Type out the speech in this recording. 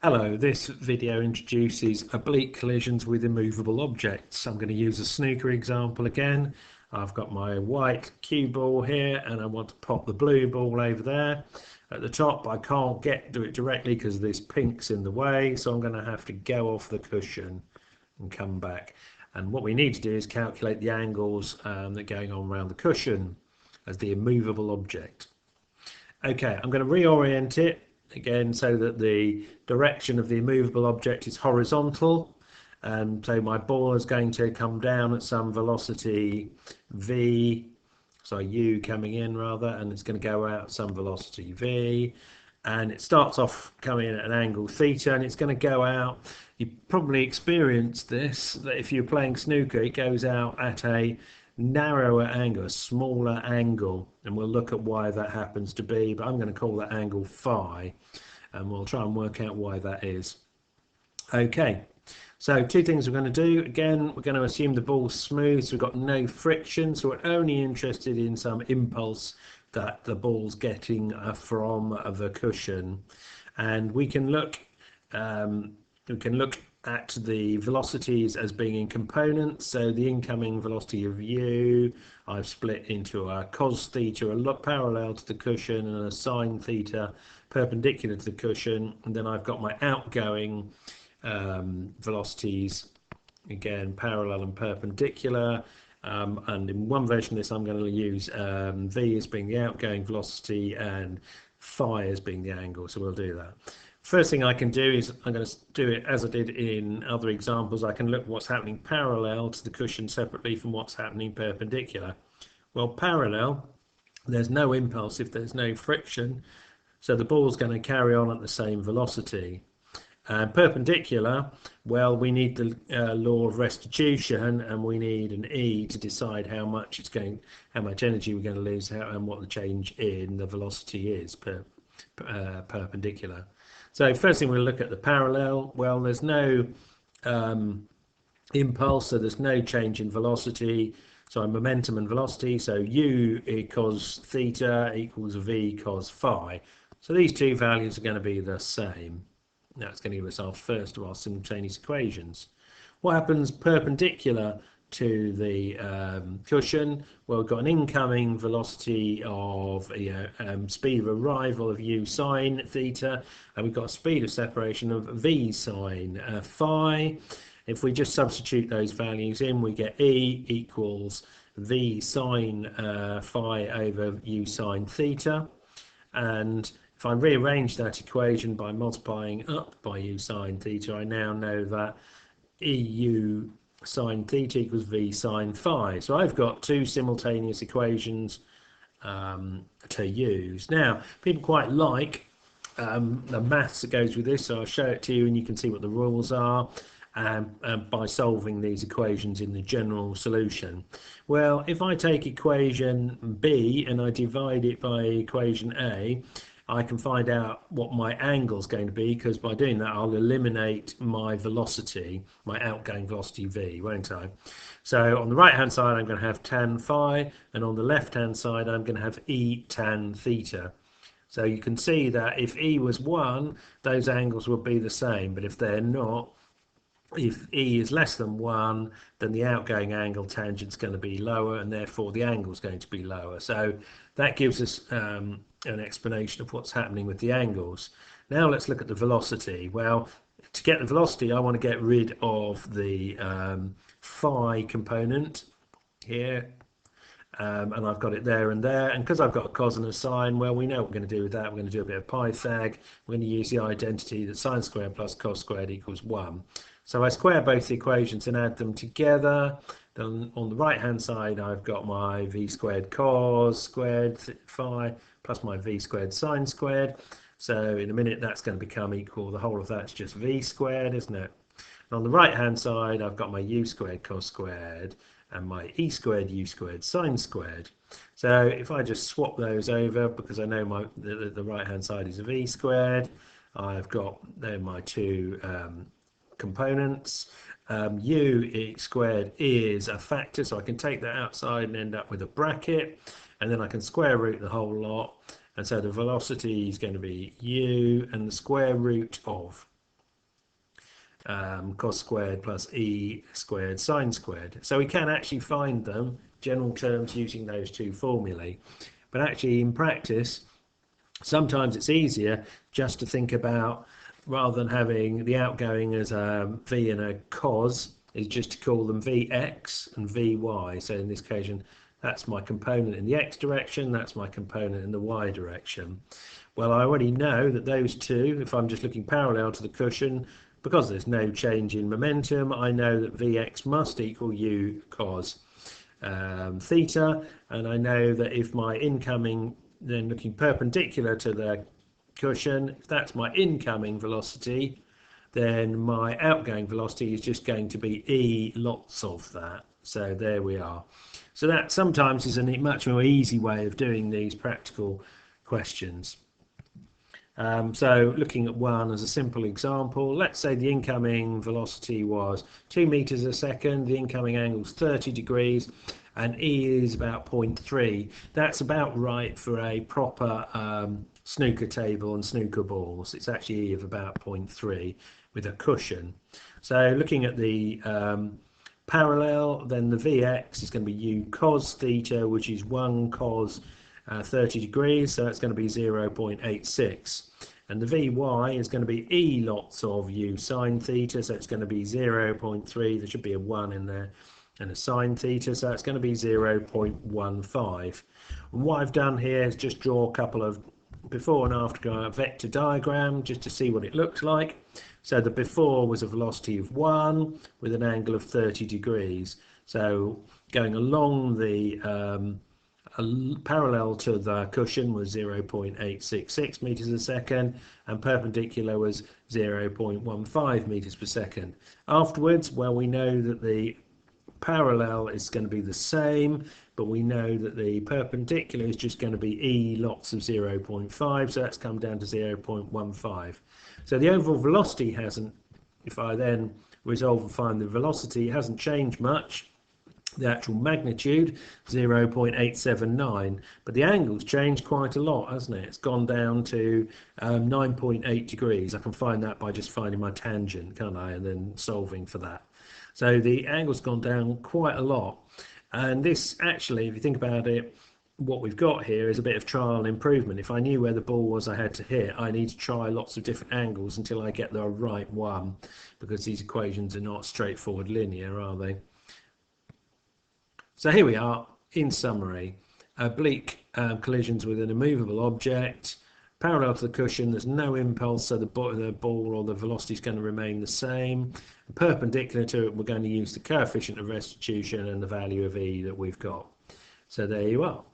Hello, this video introduces oblique collisions with immovable objects. I'm going to use a snooker example again. I've got my white cue ball here and I want to pop the blue ball over there. At the top I can't do it directly because this pink's in the way, so I'm going to have to go off the cushion and come back. And what we need to do is calculate the angles that are going on around the cushion as the immovable object. Okay, I'm going to reorient it again so that the direction of the immovable object is horizontal, and so my ball is going to come down at some velocity v, so u coming in rather, and it's going to go out at some velocity v, and it starts off coming in at an angle theta and it's going to go out. You probably experienced this, that if you're playing snooker it goes out at a narrower angle, a smaller angle, and we'll look at why that happens to be, but I'm going to call that angle phi and we'll try and work out why that is. Okay, so two things we're going to do. Again, we're going to assume the ball's smooth, so we've got no friction, so we're only interested in some impulse that the ball's getting from the cushion, and we can look at the velocities as being in components. So the incoming velocity of u I've split into a cos theta, a parallel to the cushion, and a sine theta perpendicular to the cushion, and then I've got my outgoing velocities, again parallel and perpendicular, and in one version of this I'm going to use v as being the outgoing velocity and phi as being the angle, so we'll do that. First thing I can do is I'm going to do it as I did in other examples. I can look at what's happening parallel to the cushion separately from what's happening perpendicular. Well, parallel, there's no impulse if there's no friction, so the ball's going to carry on at the same velocity. Perpendicular, well, we need the law of restitution, and we need an E to decide how much energy we're going to lose, and what the change in the velocity is perpendicular. So first thing we'll look at the parallel. Well, there's no impulse, so there's no change in velocity. So momentum and velocity, so u cos theta equals v cos phi. So these two values are going to be the same. That's going to give us our first of our simultaneous equations. What happens perpendicular to the cushion? Well, we've got an incoming velocity of speed of arrival of u sine theta, and we've got a speed of separation of v sine phi. If we just substitute those values in, we get E equals v sine phi over u sine theta, and if I rearrange that equation by multiplying up by u sine theta, I now know that EU sine theta equals v sine phi. So I've got two simultaneous equations to use. Now, people quite like the maths that goes with this, so I'll show it to you and you can see what the rules are by solving these equations in the general solution. Well, if I take equation B and I divide it by equation A, I can find out what my angle is going to be, because by doing that I'll eliminate my velocity, my outgoing velocity v, won't I? So on the right hand side I'm going to have tan phi, and on the left hand side I'm going to have E tan theta. So you can see that if E was 1, those angles would be the same, but if they're not, if E is less than 1, then the outgoing angle tangent is going to be lower, and therefore the angle is going to be lower. So that gives us an explanation of what's happening with the angles. Now let's look at the velocity. Well, to get the velocity, I want to get rid of the phi component here, and I've got it there and there, and because I've got a cos and a sine, well, we know what we're going to do with that. We're going to do a bit of Pythag. We're going to use the identity that sine squared plus cos squared equals 1. So I square both the equations and add them together. Then on the right hand side I've got my v squared cos squared phi plus my v squared sine squared. So in a minute that's going to become equal, the whole of that's just v squared, isn't it? And on the right hand side I've got my u squared cos squared and my e squared u squared sine squared. So if I just swap those over, because I know the right hand side is a v squared, I've got there my two components. U squared is a factor, so I can take that outside and end up with a bracket, and then I can square root the whole lot, and so the velocity is going to be u and the square root of cos squared plus e squared sine squared. So we can actually find them, general terms, using those two formulae. But actually in practice, sometimes it's easier just to think about, rather than having the outgoing as a v and a cos, is just to call them vx and vy. So in this occasion, that's my component in the x direction, that's my component in the y direction. Well, I already know that those two, if I'm just looking parallel to the cushion, because there's no change in momentum, I know that vx must equal u cos theta, and I know that if my incoming, then looking perpendicular to the cushion, if that's my incoming velocity, then my outgoing velocity is just going to be e lots of that. So there we are. So that sometimes is a much more easy way of doing these practical questions. So looking at one as a simple example, let's say the incoming velocity was 2 meters a second, the incoming angle is 30 degrees, and E is about 0.3. That's about right for a proper snooker table and snooker balls. It's actually E of about 0.3 with a cushion. So looking at the parallel, then the Vx is going to be U cos theta, which is 1 cos 30 degrees, so that's going to be 0.86. And the Vy is going to be E lots of U sine theta, so it's going to be 0.3. There should be a 1 in there, and a sine theta, so it's going to be 0.15. And what I've done here is just draw a couple of before and after vector diagram just to see what it looks like. So the before was a velocity of 1 with an angle of 30 degrees. So going along the parallel to the cushion was 0.866 meters a second, and perpendicular was 0.15 meters per second. Afterwards, well, we know that the parallel is going to be the same, but we know that the perpendicular is just going to be E lots of 0.5, so that's come down to 0.15. So the overall velocity hasn't, if I then resolve and find the velocity, it hasn't changed much. The actual magnitude 0.879, but the angle's changed quite a lot, hasn't it? It's gone down to 9.8 degrees. I can find that by just finding my tangent, can't I, and then solving for that. So the angle's gone down quite a lot, and this actually, if you think about it, what we've got here is a bit of trial and improvement. If I knew where the ball was I had to hit, I need to try lots of different angles until I get the right one, because these equations are not straightforward linear, are they? So here we are, in summary, oblique collisions with an immovable object, parallel to the cushion, there's no impulse, so the ball or the velocity is going to remain the same. Perpendicular to it, we're going to use the coefficient of restitution and the value of E that we've got. So there you are.